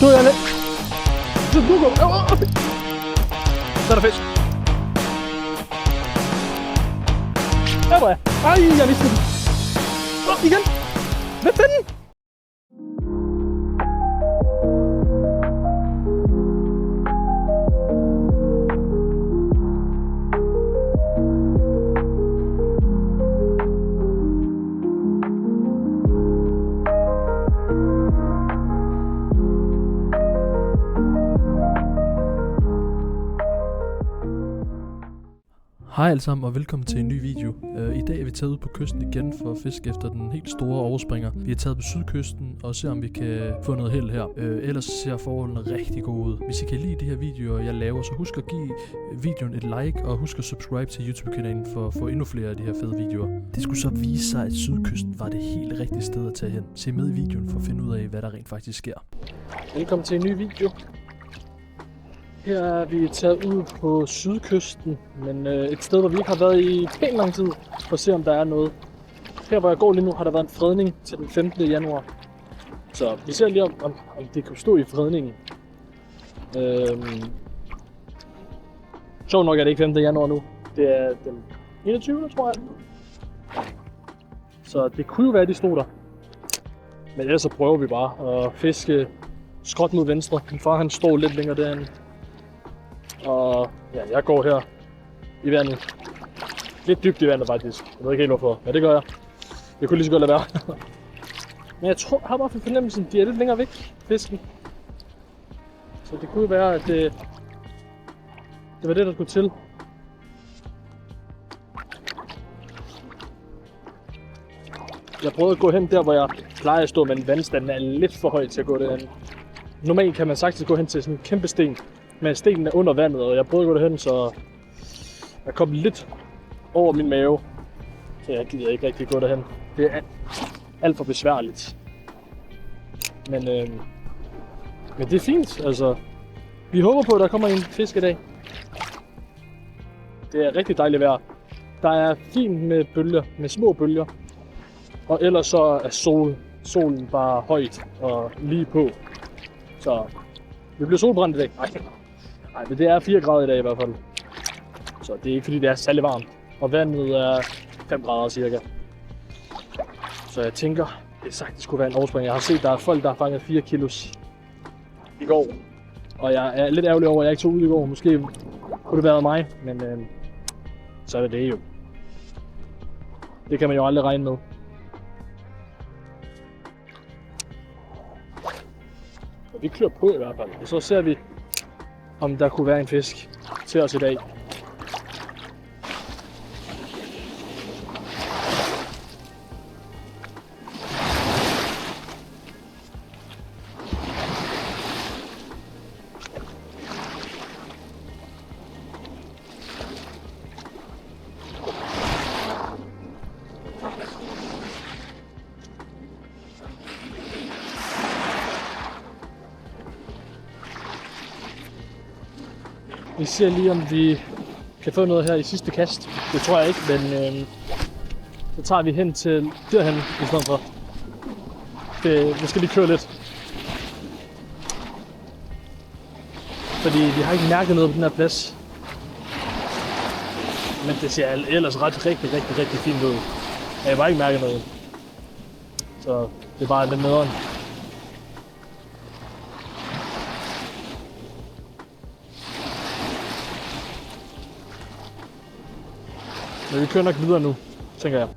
Du er lidt. Så nu går. Så er der fisk. Der var jeg. Ej, jeg mistede den. Igen. Hvad fanden? Hej alle sammen og velkommen til en ny video. I dag er vi taget ud på kysten igen for at fiske efter den helt store overspringer. Vi er taget på sydkysten og ser om vi kan få noget held her. Ellers ser forholdene rigtig gode ud. Hvis I kan lide de her videoer jeg laver, så husk at give videoen et like og husk at subscribe til YouTube-kanalen for at få endnu flere af de her fede videoer. Det skulle så vise sig at sydkysten var det helt rigtige sted at tage hen. Se med i videoen for at finde ud af hvad der rent faktisk sker. Velkommen til en ny video. Her er vi taget ud på sydkysten, men et sted, hvor vi ikke har været i pænt lang tid, for at se, om der er noget. Her, hvor jeg går lige nu, har der været en fredning til den 15. januar. Så vi ser lige, om det kan stå i fredningen. Sjovt nok er det ikke 15. januar nu. Det er den 21. tror jeg. Så det kunne jo være, de stod der. Men ellers så prøver vi bare at fiske skråt mod venstre. Min far han står lidt længere derinde. Og ja, jeg går her i vandet. Lidt dybt i vandet faktisk. Jeg ved ikke helt hvorfor, men det gør jeg. Jeg kunne lige så godt lade være. Men jeg tror, jeg har bare for fornemmelsen, de er lidt længere væk, fisken. Så det kunne være, at det var det, der skulle til. Jeg prøvede at gå hen der, hvor jeg plejer at stå, men vandstanden er lidt for høj til at gå derhen. Normalt kan man sagtens gå hen til sådan en kæmpe sten. Men stenen er under vandet, og jeg prøvede at gå derhen, så jeg kom lidt over min mave. Så jeg gider ikke rigtig gå derhen. Det er alt for besværligt. Men det er fint, altså. Vi håber på, at der kommer en fisk i dag. Det er rigtig dejligt vejr. Der er fint med bølger, med små bølger. Og ellers så er solen bare højt og lige på. Så vi bliver solbrændt i dag. Nej, men det er 4 grader i dag i hvert fald. Så det er ikke fordi det er særlig varmt. Og vandet er 5 grader cirka. Så jeg tænker, det sagtens skulle være en overspring. Jeg har set, der er folk, der har fanget 4 kilos i går. Og jeg er lidt ærgerlig over, at jeg ikke tog ud i går. Måske kunne det være mig, men så er det jo. Det kan man jo aldrig regne med. Og vi klør på i hvert fald. Og så ser vi, om der kunne være en fisk til os i dag. Vi ser lige, om vi kan få noget her i sidste kast. Det tror jeg ikke, men så tager vi hen til derhen i stedet for. Det skal lige køre lidt. Fordi vi har ikke mærket noget på den her plads. Men det ser ellers rigtig fint ud. Jeg har bare ikke mærket noget. Så det er bare lidt nederen. Men vi kører nok videre nu, tænker jeg.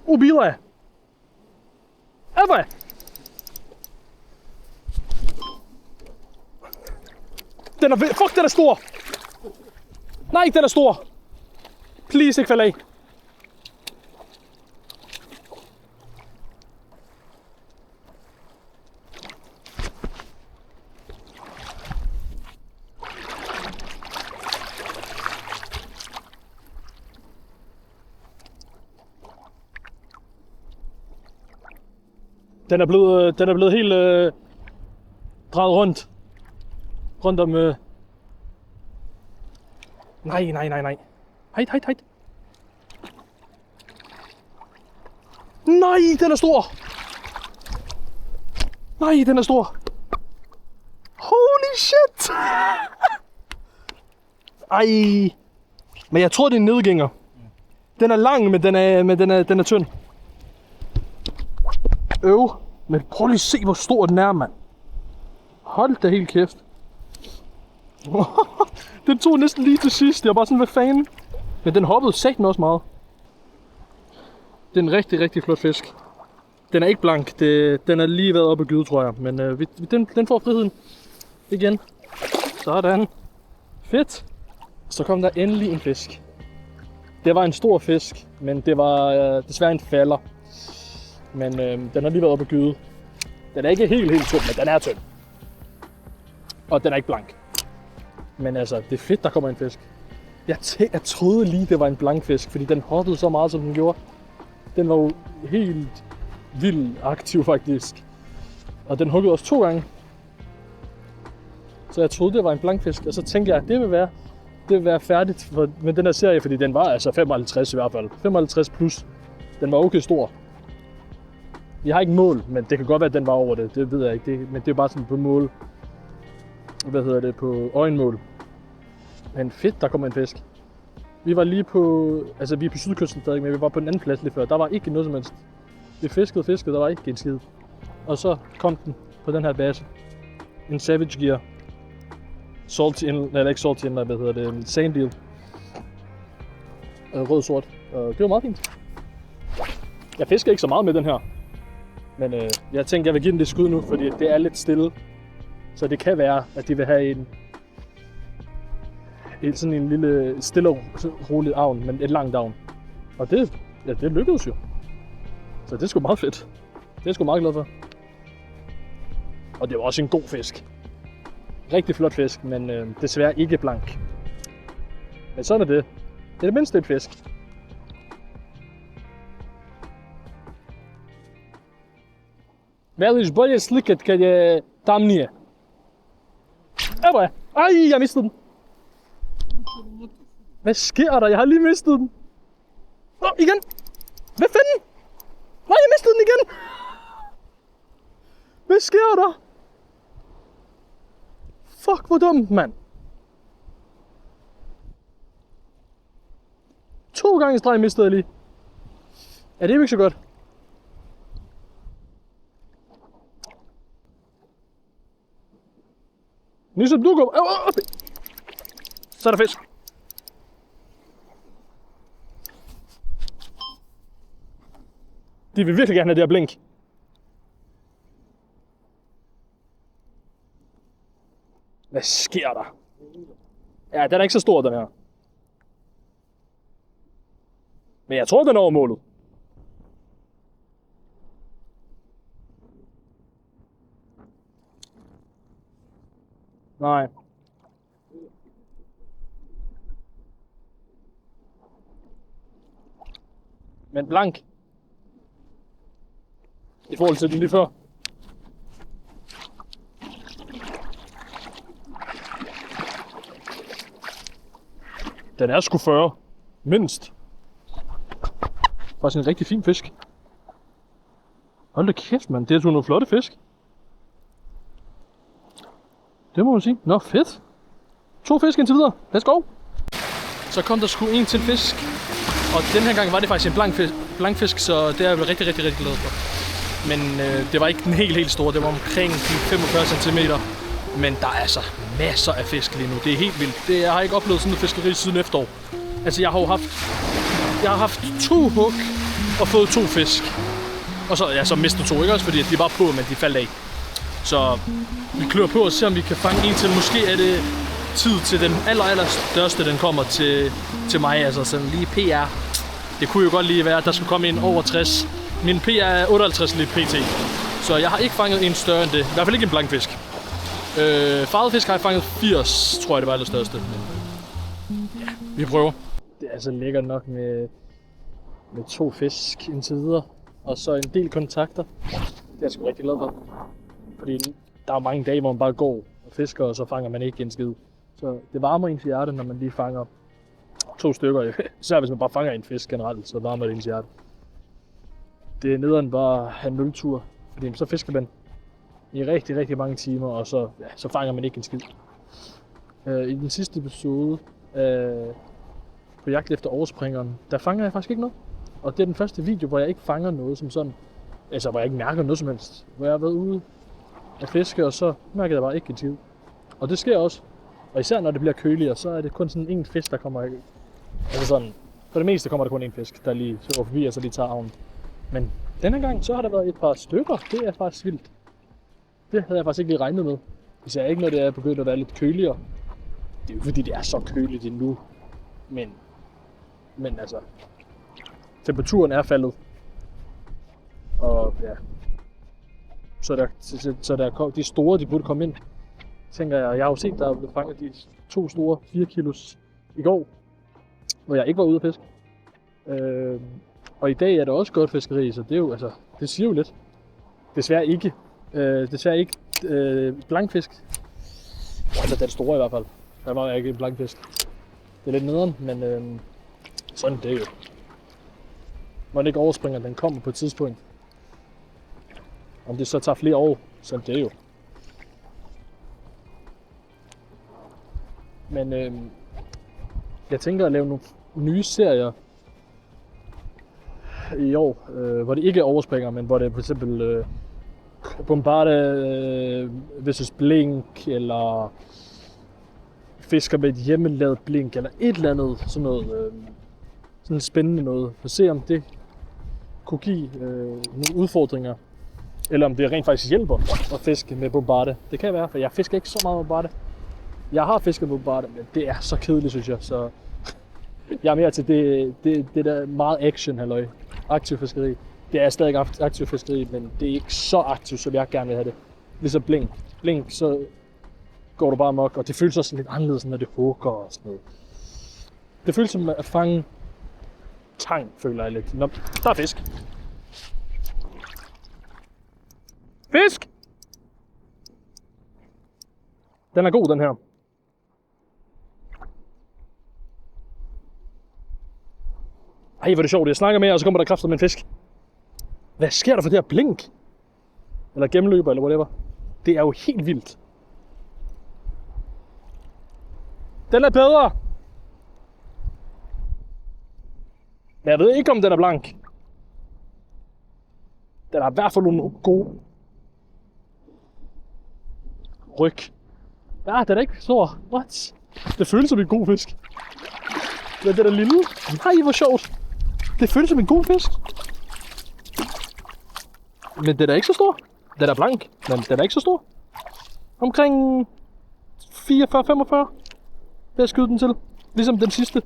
Ubile! Ever! Fuck, den er stor! Nej, den er stor! Please, ikke fald af. Den er blevet helt drejet rundt om... Nej. Hejt. Nej, den er stor! Nej, den er stor! Holy shit! Ej! Men jeg tror, det er en nedgænger. Den er lang, men den er tynd. Men prøv lige at se, hvor stor den er, mand. Hold da helt kæft. Den tog næsten lige til sidst. Jeg var bare sådan, hvad fanden? Men den hoppede satme også meget. Det er en rigtig flot fisk. Den er ikke blank. Den er lige været oppe og gyde, tror jeg. Men den får friheden igen. Sådan. Fedt. Så kom der endelig en fisk. Det var en stor fisk, men det var desværre en falder. Men den har lige været oppe og gyde. Den er ikke helt tynd, men den er tynd. Og den er ikke blank. Men altså, det er fedt, der kommer en fisk. Jeg troede lige, det var en blank fisk, fordi den hoppede så meget, som den gjorde. Den var jo helt vildt aktiv, faktisk. Og den huggede også 2 gange. Så jeg troede, det var en blankfisk, og så tænkte jeg, at det vil være færdigt med den her serie, fordi den var altså 55 i hvert fald. 55 plus. Den var okay stor. Jeg har ikke mål, men det kan godt være, at den var over det. Det ved jeg ikke. Men det er bare sådan på mål. På øjenmål. Men fedt, der kommer en fisk. Vi var lige på, altså vi er på sydkysten stadig, men vi var på en anden plads lige før. Der var ikke noget som helst. Vi fiskede, der var ikke en skid. Og så kom den på den her base. En Savage Gear. Sand Deal. Rød-sort. Det var meget fint. Jeg fisker ikke så meget med den her. Men jeg tænkte, jeg vil give den det skud nu, fordi det er lidt stille. Så det kan være, at de vil have sådan en lille stille og rolig avn, men et langt avn. Og det lykkedes jo. Så det er sgu meget fedt. Det er jeg sgu meget glad for. Og det var også en god fisk. Rigtig flot fisk, men desværre ikke blank. Men sådan er det. Det er det mindste et fisk. Veliš bolje slikat kad je tamnije. Evo je. Ej, jeg mistede den. Hvad sker der? Jeg har lige mistet den. Igen. Hvad fanden? Nej, jeg mistede den igen. Hvad sker der? Fuck, hvor dumt, mand. 2 gange i streg mistede jeg lige. Ja, det er jo ikke så godt. Nisse, du går op. Så er der fisk. De vil virkelig gerne have det her blink. Hvad sker der? Ja, den er ikke så stor, den her. Men jeg tror, den er over målet. Nej. Men blank. I forhold til den lige før. Den er sgu 40. Mindst. Faktisk en rigtig fin fisk. Hold da kæft, mand. Det er sgu nogle flotte fisk. Det må man sige. Nå, fedt. 2 fisk indtil videre. Let's go. Så kom der sgu en til fisk. Og den her gang var det faktisk en blank fisk, så det er jeg rigtig glad for. Men det var ikke den helt store. Det var omkring 45 cm. Men der er altså masser af fisk lige nu. Det er helt vildt. Jeg har ikke oplevet sådan noget fiskeri siden efterår. Altså jeg har haft 2 hug og fået 2 fisk. Og så mistet 2, ikke også? Fordi de var på, men de faldt af. Så vi klør på og ser, om vi kan fange en til. Måske er det tid til den aller største, den kommer til mig. Altså sådan lige PR. Det kunne jo godt lige være, at der skulle komme en over 60. Min PR er 58 lidt pt. Så jeg har ikke fanget en større end det. I hvert fald ikke en blankfisk. Farvet fisk har jeg fanget 80, tror jeg det var det største. Men ja, vi prøver. Det er altså lækkert nok med 2 fisk indtil videre. Og så en del kontakter. jeg sgu rigtig glad for. Fordi der er mange dage, hvor man bare går og fisker, og så fanger man ikke en skid. Så det varmer ens hjerte, når man lige fanger 2 stykker. Især hvis man bare fanger en fisk generelt, så varmer det ens hjerte. Det er nederen bare at have 0-tur, fordi så fisker man i rigtig, rigtig mange timer, og så fanger man ikke en skid. I den sidste episode på jagt efter overspringeren, der fanger jeg faktisk ikke noget. Og det er den første video, hvor jeg ikke fanger noget som sådan. Altså, hvor jeg ikke mærker noget som helst. Hvor jeg har været ude og fiske, og så mærker jeg bare ikke en skid. Og det sker også. Og især når det bliver køligere, så er det kun sådan en fisk, der kommer. Altså sådan, for det meste kommer der kun en fisk, der lige går forbi, og så lige tager avnen. Men denne gang, så har der været et par stykker. Det er faktisk vildt. Det havde jeg faktisk ikke lige regnet med. Især ikke, når det er begyndt at være lidt køligere. Det er jo fordi, det er så køligt endnu. Men altså, temperaturen er faldet. Og ja, så der de store, de burde komme ind. Tænker jeg har jo set, der er blevet fanget de 2 store 4 kilos i går, hvor jeg ikke var ude at fiske. Og i dag er det også godt fiskeri, så det er jo, altså, det siger jo lidt. Desværre ikke blankfisk. Altså den store i hvert fald. Der var ikke en blankfisk. Det er lidt nederen, men sådan det er jo. Når den ikke overspringer, den kommer på et tidspunkt. Om det så tager flere år, sådan det er jo. Men jeg tænker at lave nogle nye serier i år, hvor det ikke er overspringer, men hvor det er for eksempel Bombarde versus Blink, eller fisker med et hjemmelavet blink, eller et eller andet sådan noget sådan spændende noget. For at se om det kunne give nogle udfordringer, eller om det rent faktisk hjælper at fiske med Bombarde. Det kan være, for jeg fisker ikke så meget med Bombarde. Jeg har fisket med Bombarde, men det er så kedeligt, synes jeg. Så jeg er mere til det der meget action, halløj. Aktiv fiskeri. Det er stadig aktiv fiskeri, men det er ikke så aktivt, som jeg gerne vil have det. Ligesom blink. Blink, så går du bare amok, og det føles også lidt anderledes, når det hugger og sådan noget. Det føles som at fange tang, føler jeg lidt. Nå, der er fisk. Fisk! Den er god, den her. Ej, hvor er det sjovt. Jeg snakker med jer, og så kommer der kræfter med en fisk. Hvad sker der for det her blink? Eller gennemløber, eller whatever. Det er jo helt vildt. Den er bedre. Men jeg ved ikke, om den er blank. Den har i hvert fald nogle gode ryg. Ja, den er ikke stor. What? Det føles som en god fisk. Men den er lille. Nej, hvor sjovt. Det føles som en god fisk. Men den er ikke så stor. Den er blank, men den er ikke så stor. Omkring 44-45 vil jeg skyde den til. Ligesom den sidste.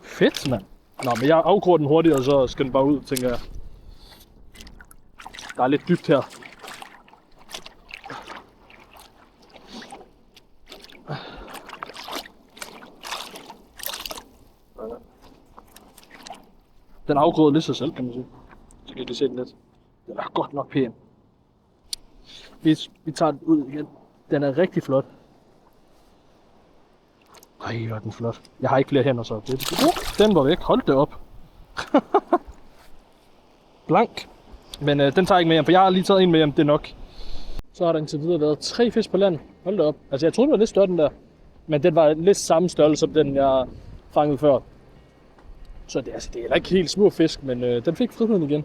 Fedt, mand. Nå, men jeg afgror den hurtigt, og så skal den bare ud, tænker jeg. Der er lidt dybt her. Den afgrøde lidt sig selv, kan man sige. Så kan I se den lidt. Den er godt nok pæn. Vi tager den ud igen. Den er rigtig flot. Ej, hvor er den flot. Jeg har ikke flere hænder, så den var væk. Hold det op. Blank. Men den tager jeg ikke med hjem, for jeg har lige taget en med hjem. Det er nok. Så har der indtil videre været 3 fisk på land. Hold det op. Altså, jeg troede, den var lidt større, den der. Men den var lidt samme størrelse som den, jeg fangede før. Så det er heller ikke helt små fisk, men den fik friheden igen.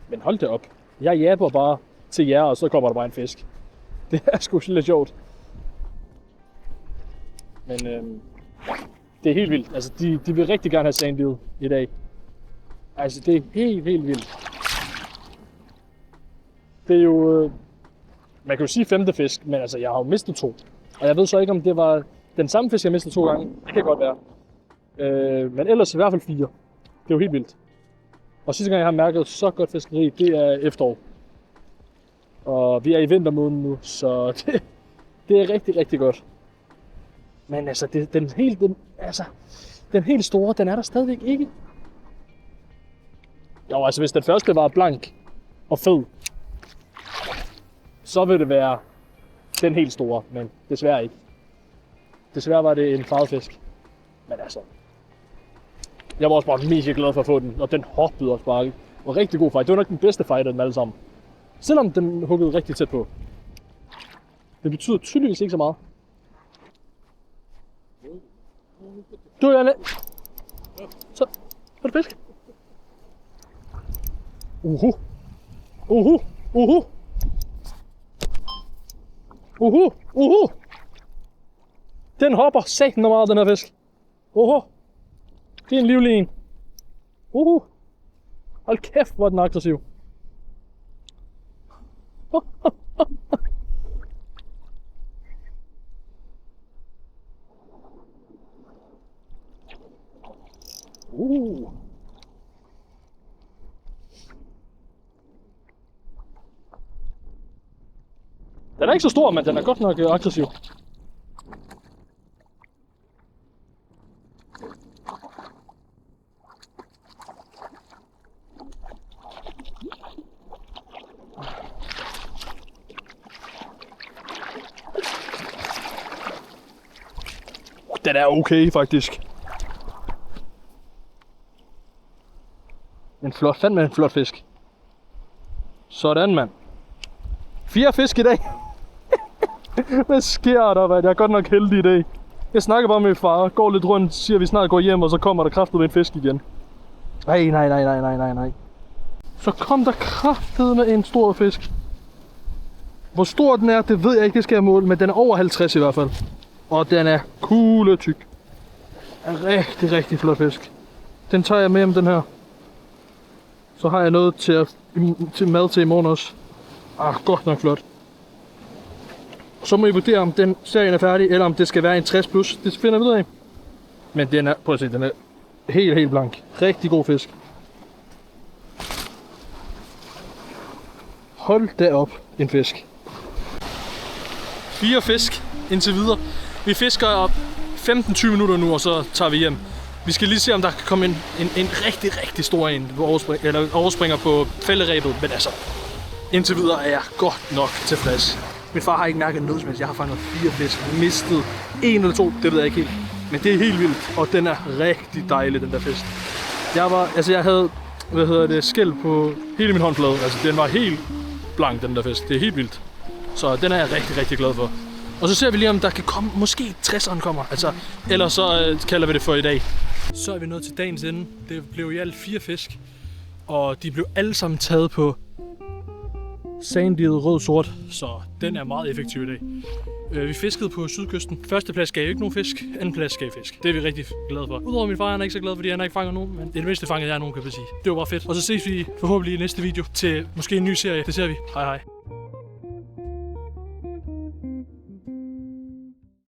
Men hold det op. Jeg jabber bare til jer, og så kommer der bare en fisk. Det er sgu lidt sjovt. Men det er helt vildt. Altså, de vil rigtig gerne have sandbid i dag. Altså, det er helt vildt. Det er jo... man kan jo sige 5. fisk, men altså, jeg har jo mistet 2. Og jeg ved så ikke, om det var den samme fisk, jeg mistede 2 gange. Det kan godt være. Men ellers i hvert fald 4. Det er jo helt vildt. Og sidste gang, jeg har mærket så godt fiskeri, det er efterår. Og vi er i vintermåneden nu, så det er rigtig, rigtig godt. Men altså, den helt store, den er der stadigvæk ikke. Jo, altså hvis den første var blank og fed, så vil det være den helt store, men desværre ikke. Desværre var det en farvet fisk. Men altså, jeg var også bare mega glad for at få den, og den hoppede også bare. Det var rigtig god fight. Det var nok den bedste fight af dem alle sammen. Selvom den huggede rigtig tæt på. Det betyder tydeligvis ikke så meget. Du er ned. Så er det fisk. Den hopper satan meget, den her fisk. Det er en livlig en. Hold kæft, hvor er den aggressiv. Den er ikke så stor, men den er godt nok aggressiv. Den er okay, faktisk. En flot, fandme en flot fisk. Sådan, mand. 4 fisk i dag. Hvad sker der, mand? Jeg er godt nok heldig i dag. Jeg snakker bare med min far, går lidt rundt, siger at vi snart går hjem, og så kommer der kraftet med en fisk igen. Nej. Så kom der kraftet med en stor fisk. Hvor stor den er, det ved jeg ikke, det skal jeg måle, men den er over 50 i hvert fald. Og den er kugletyk. En rigtig, rigtig flot fisk. Den tager jeg med om den her. Så har jeg noget til mad til i morgen også. Godt nok flot. Så må I vurdere, om den serien er færdig, eller om det skal være en 60 plus. Det finder vi ud af. Men den er, prøv at se, den er helt blank. Rigtig god fisk. Hold da op, en fisk. 4 fisk indtil videre. Vi fisker 15-20 minutter nu, og så tager vi hjem. Vi skal lige se, om der kan komme en rigtig stor en, overspringer på fælderebet. Men altså, indtil videre er jeg godt nok tilfreds. Min far har ikke mærket noget som helst. Jeg har fanget 4 fisk. Mistet 1 eller 2, det ved jeg ikke helt. Men det er helt vildt, og den er rigtig dejlig, den der fisk. Jeg havde skæl på hele min håndflade. Altså, den var helt blank, den der fisk. Det er helt vildt. Så den er jeg rigtig glad for. Og så ser vi lige, om der kan komme, måske 60'eren kommer. Altså, ellers så kalder vi det for i dag. Så er vi nået til dagens ende. Det blev i alt 4 fisk. Og de blev alle sammen taget på sandiet rød-sort. Så den er meget effektiv i dag. Vi fiskede på sydkysten. Første plads gav ikke nogen fisk. Anden plads gav fisk. Det er vi rigtig glade for. Udover min far, han er ikke så glad, fordi han har ikke fanget nogen. Men det mindste fangede jeg nogen, kan vi sige. Det var bare fedt. Og så ses vi forhåbentlig i næste video til måske en ny serie. Det ser vi. Hej hej.